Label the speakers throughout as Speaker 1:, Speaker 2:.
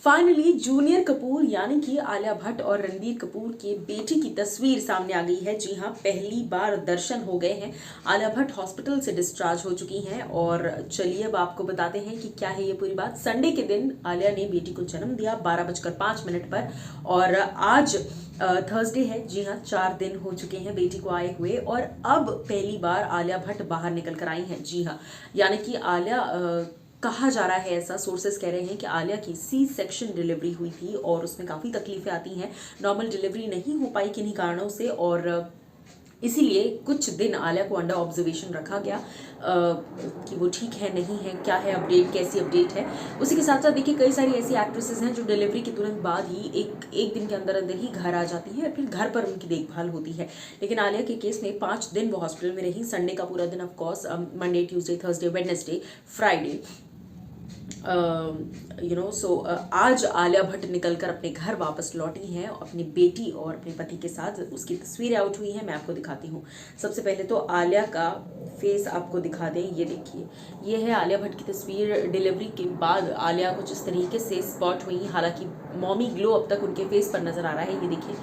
Speaker 1: Finally junior Kapoor यानी कि आलिया भट्ट और रणबीर कपूर के बेटी की तस्वीर सामने आ गई है। जी हाँ, पहली बार दर्शन हो गए हैं। आलिया भट्ट हॉस्पिटल से डिस्चार्ज हो चुकी हैं और चलिए अब आपको बताते हैं कि क्या है ये पूरी बात। संडे के दिन आलिया ने बेटी को जन्म दिया 12:05 पर और आज थर्सडे है। जी हाँ, 4 दिन हो चुके हैं बेटी को आए हुए और अब पहली बार आलिया भट्ट बाहर निकल कर आई हैं। जी हाँ, यानी कि आलिया कहा जा रहा है, ऐसा सोर्सेस कह रहे हैं कि आलिया की सी सेक्शन डिलीवरी हुई थी और उसमें काफ़ी तकलीफें आती हैं। नॉर्मल डिलीवरी नहीं हो पाई किन्हीं कारणों से और इसीलिए कुछ दिन आलिया को अंडर ऑब्जर्वेशन रखा गया कि वो ठीक है नहीं है, क्या है अपडेट, कैसी अपडेट है। उसी के साथ साथ देखिए कई सारी ऐसी एक्ट्रेसेस हैं जो डिलीवरी के तुरंत बाद ही एक दिन के अंदर अंदर ही घर आ जाती है, फिर घर पर उनकी देखभाल होती है। लेकिन आलिया के केस में 5 दिन वो हॉस्पिटल में रही। संडे का पूरा दिन of course, Monday, Tuesday, Thursday, Wednesday, Friday, आज आलिया भट्ट निकलकर अपने घर वापस लौटी हैं अपनी बेटी और अपने पति के साथ। उसकी तस्वीरें आउट हुई हैं, मैं आपको दिखाती हूँ। सबसे पहले तो आलिया का फेस आपको दिखा दें। ये देखिए, ये है आलिया भट्ट की तस्वीर डिलीवरी के बाद। आलिया कुछ इस तरीके से स्पॉट हुई, हालांकि मॉमी ग्लो अब तक उनके फेस पर नजर आ रहा है। ये देखिए,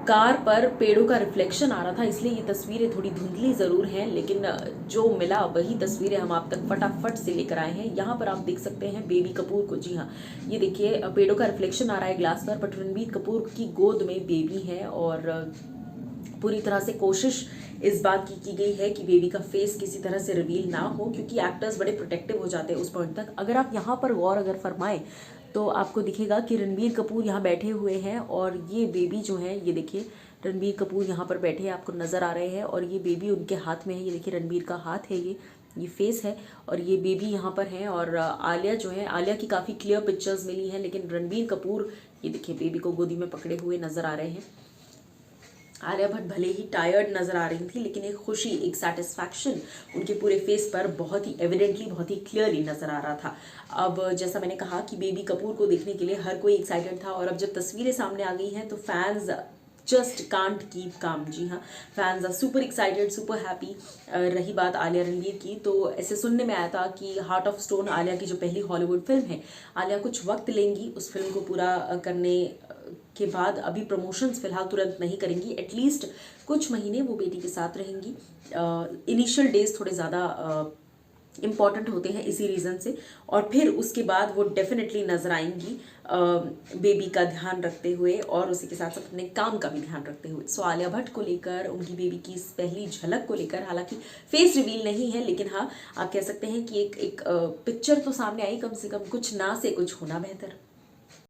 Speaker 1: कार पर पेड़ों का रिफ्लेक्शन आ रहा था, इसलिए ये तस्वीरें थोड़ी धुंधली ज़रूर हैं, लेकिन जो मिला वही तस्वीरें हम आप तक फटाफट से लेकर आए हैं। यहाँ पर आप देख सकते हैं बेबी कपूर को। जी हाँ, ये देखिए पेड़ों का रिफ्लेक्शन आ रहा है ग्लास पर, बट रणबीर कपूर की गोद में बेबी है और पूरी तरह से कोशिश इस बात की गई है कि बेबी का फेस किसी तरह से रिवील ना हो, क्योंकि एक्टर्स बड़े प्रोटेक्टिव हो जाते हैं उस पॉइंट तक। अगर आप यहाँ पर गौर अगर फरमाएं तो आपको दिखेगा कि रणबीर कपूर यहाँ बैठे हुए हैं और ये बेबी जो है, ये देखिए रणबीर कपूर यहाँ पर बैठे हैं, आपको नज़र आ रहे हैं और ये बेबी उनके हाथ में है। ये देखिए रणबीर का हाथ है, ये फेस है और ये बेबी यहाँ पर है। और आलिया जो है, आलिया की काफ़ी क्लियर पिक्चर्स मिली हैं, लेकिन रणबीर कपूर ये देखिए बेबी को गोदी में पकड़े हुए नज़र आ रहे हैं। आलिया भट्ट भले ही टायर्ड नजर आ रही थी, लेकिन एक खुशी, एक सेटिस्फैक्शन उनके पूरे फेस पर बहुत ही एविडेंटली, बहुत ही क्लियरली नजर आ रहा था। अब जैसा मैंने कहा कि बेबी कपूर को देखने के लिए हर कोई एक्साइटेड था और अब जब तस्वीरें सामने आ गई हैं तो फैंस जस्ट कांट कीप काम। जी हाँ, fans are super excited, super happy. रही बात आलिया रणबीर की, तो ऐसे सुनने में आया था कि हार्ट ऑफ स्टोन आलिया की जो पहली हॉलीवुड फिल्म है, आलिया कुछ वक्त लेंगी उस फिल्म को पूरा करने के बाद। अभी प्रमोशंस फिलहाल तुरंत नहीं करेंगी, एटलीस्ट कुछ महीने वो बेटी के साथ रहेंगी। इनिशियल डेज थोड़े ज़्यादा इम्पॉर्टेंट होते हैं इसी रीज़न से, और फिर उसके बाद वो डेफिनेटली नजर आएंगी बेबी का ध्यान रखते हुए और उसी के साथ साथ अपने काम का भी ध्यान रखते हुए। सो आलिया भट्ट को लेकर, उनकी बेबी की इस पहली झलक को लेकर, हालांकि फेस रिवील नहीं है, लेकिन हाँ आप कह सकते हैं कि एक पिक्चर तो सामने आई, कम से कम कुछ ना से कुछ होना बेहतर।